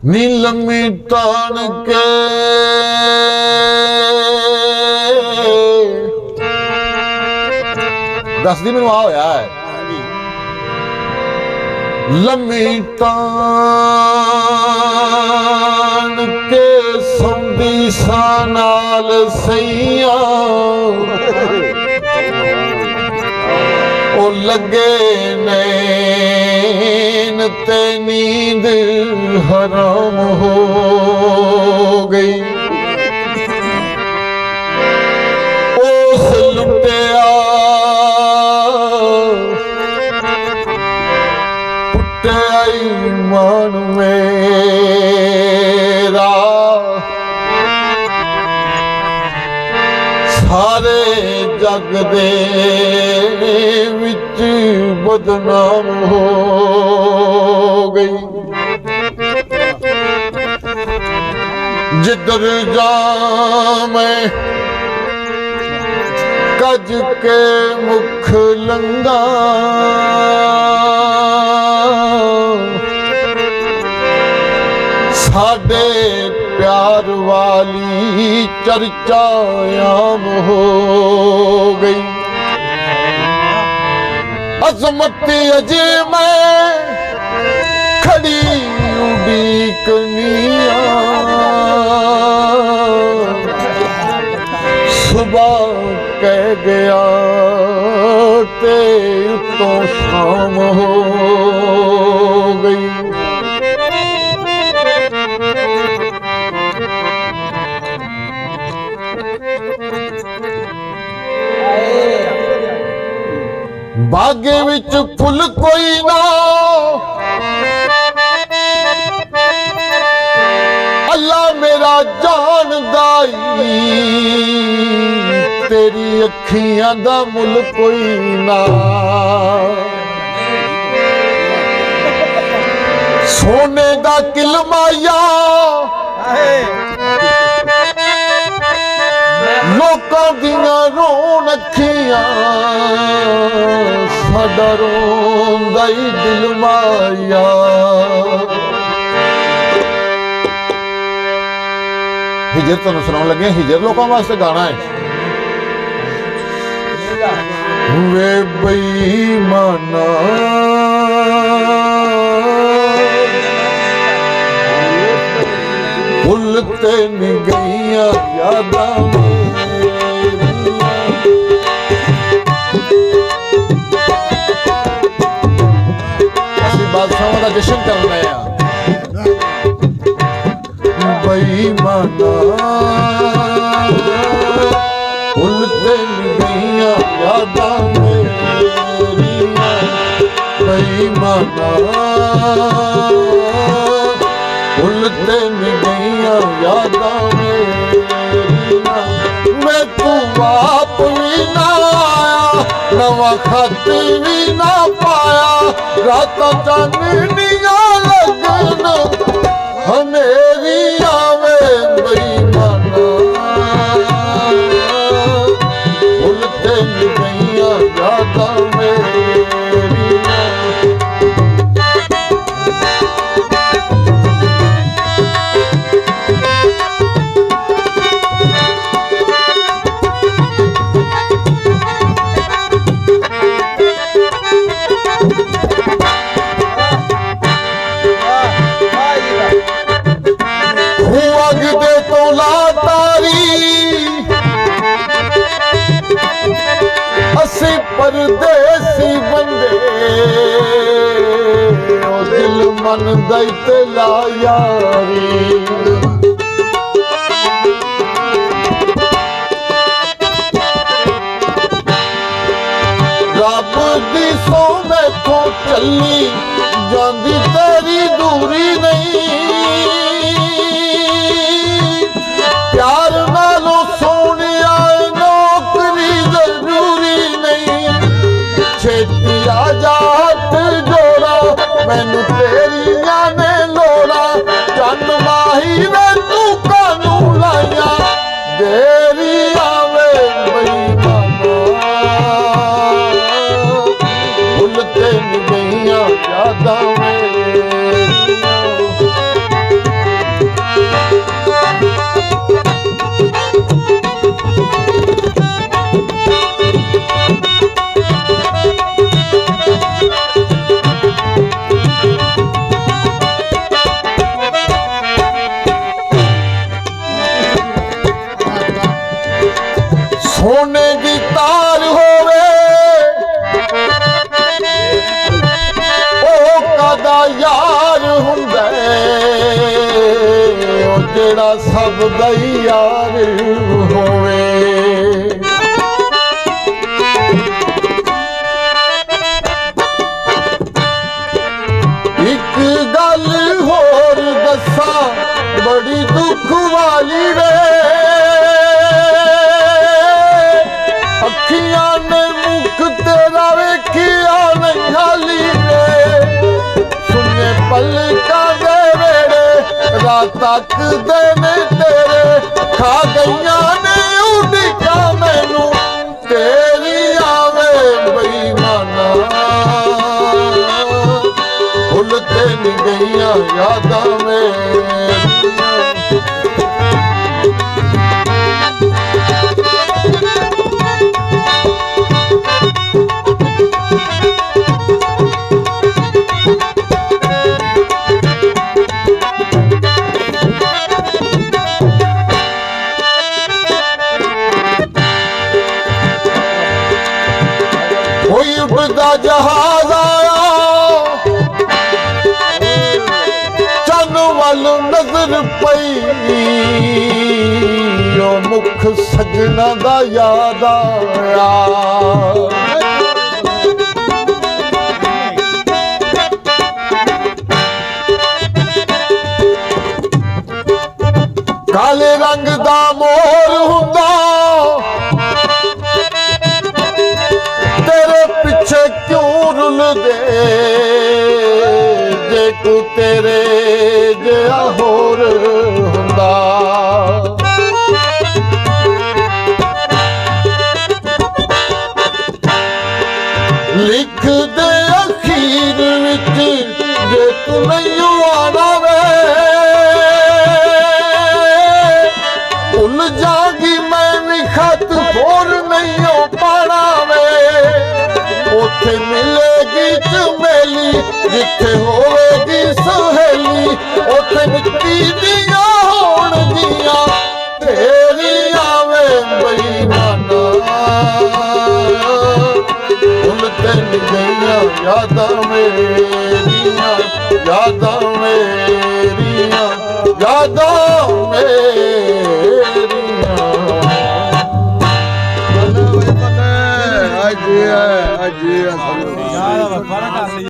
नी लम्मी तान के दस दी मैनू आ होया है लम्मी तान के सौंदी सा नाल सैया ओ लगे नैन ते नींद हराम हो गई उस लुटिया पुट्टिया ईमान मेरा सारे जग दे विच बदनाम हो गई जिधर जा मैं कज के मुख लंगा साडे प्यार वाली चर्चा आम हो गई अजमत अजे मैं खड़ी उड़ीकनिया सुबह कह गया ते तो शाम हो गई बागे विच फुल कोई ना अल्लाह मेरा जानदा तेरी अखियां दा मुल कोई ना सोने दा किलमाया लोकां दियां रोन अखियां साडा रोंदा ही दिल माया हिजर तुहानू सुनाउण लगे हिजर लोकां वास्ते गाना है वे बेईमाना भुल ते नहीं गईयां यादां बादशाहों का जश्न कर रहे हैं बेईमाना भुलते नहीं गईयां यादां मेरियां बेईमाना भुलते नहीं गईयां यादां मेरियां मैं तू आप भी ना आया नवा खत भी ना पाया रात चांदनियां लगन हनेरी आवे बेईमाना भुलते नहीं गईयां यादां मेरियां परदेसी बंदे ओ दिल मन दैत ला यारी रब दी सौ मैथों चली जांदी तेरी दूरी नहीं प्यार नालों सोनिया नौकरी जरूरी छेती आ जा हथ जोड़ा मैनू तेरिया ने लोड़ा चंद माही ने तू कानू लाया देरी आवे बेईमाना भुलते नहीं गईयां यादां मेरियां ਜਿਹੜਾ ਸਭ ਦਾ ਹੀ ਯਾਰ ਹੋਵੇ। ਇੱਕ ਗੱਲ ਹੋਰ ਦੱਸਾਂ ਬੜੀ ਦੁੱਖ ਵਾਲੀ ਵੇ, ਅੱਖੀਆਂ ਨੇ ਮੁਖ ਤੇਰਾ ਵੇਖਿਆ ਨਹੀਂ ਹਾਲੀ ਵੇ। ਸੁਣੇ ਪਲਕਾਂ ਦੇ ਵੇੜੇ ਰਾਤ ਤੱਕਦੇ ਨੇ ਤੇਰੇ, ਖਾ ਗਈਆਂ ਨੇ ਉਡੀਕਾਂ ਮੈਨੂੰ ਤੇਰੀ ਆਵੇ ਬੇਈਮਾਨਾ। ਭੁੱਲ ਤੇ ਨਹੀਂ ਗਈਆਂ ਯਾਦਾਂ ਮੇਰੀਆਂ। ਕੋਈ ਉੱਡਦਾ ਜਹਾਜ਼ ਆਇਆ ਚੰਨ ਵੱਲ ਨਜ਼ਰ ਪਈ, ਉਹ ਮੁਖ ਸਜਣਾ ਦਾ ਯਾਦ ਆਇਆ। ਕਾਲੇ ਰੰਗ ਦਾ ਮੋਰ ਹੁੰਦਾ ਤੇਰੇ ਪਿੱਛੇ ਕਿਉਂ ਰੁਲਦੇ, ਜੇ ਕੋ ਤੇਰੇ ਜਿਹਾ ਹੋਰ ਹੁੰਦਾ। ਲਿਖ ਦੇ ਅਖੀਰ ਵਿੱਚ ਜੇ ਤੂੰ ਨਹੀਂ ਆਣਾ ਵੇ, ਭੁੱਲ ਜਾਗੀ ਮੈਂ ਵੀ ਖਤ ਹੋਰ ਨਹੀਂ ਪਾਣਾ ਵੇ। ਉੱਥੇ ਮਿਲੇਗੀ ਚਮੇਲੀ ਜਿੱਥੇ ਹੋਵੇਗੀ ਸਹੇਲੀ, ਉੱਥੇ ਮਿੱਟੀ ਦੀਆਂ ਹੋਣਗੀਆਂ ਤੇਰੀਆਂ ਵੇ ਬੇਈਮਾਨਾ। ਭੁੱਲ ਤੇ ਨਹੀਂ ਗਈਆਂ ਯਾਦਾਂ ਮੇਰੀਆਂ, ਯਾਦਾਂ ਮੇਰੀਆਂ, ਯਾਦਾਂ ਮੇਰੀਆਂ। ਅੱਜ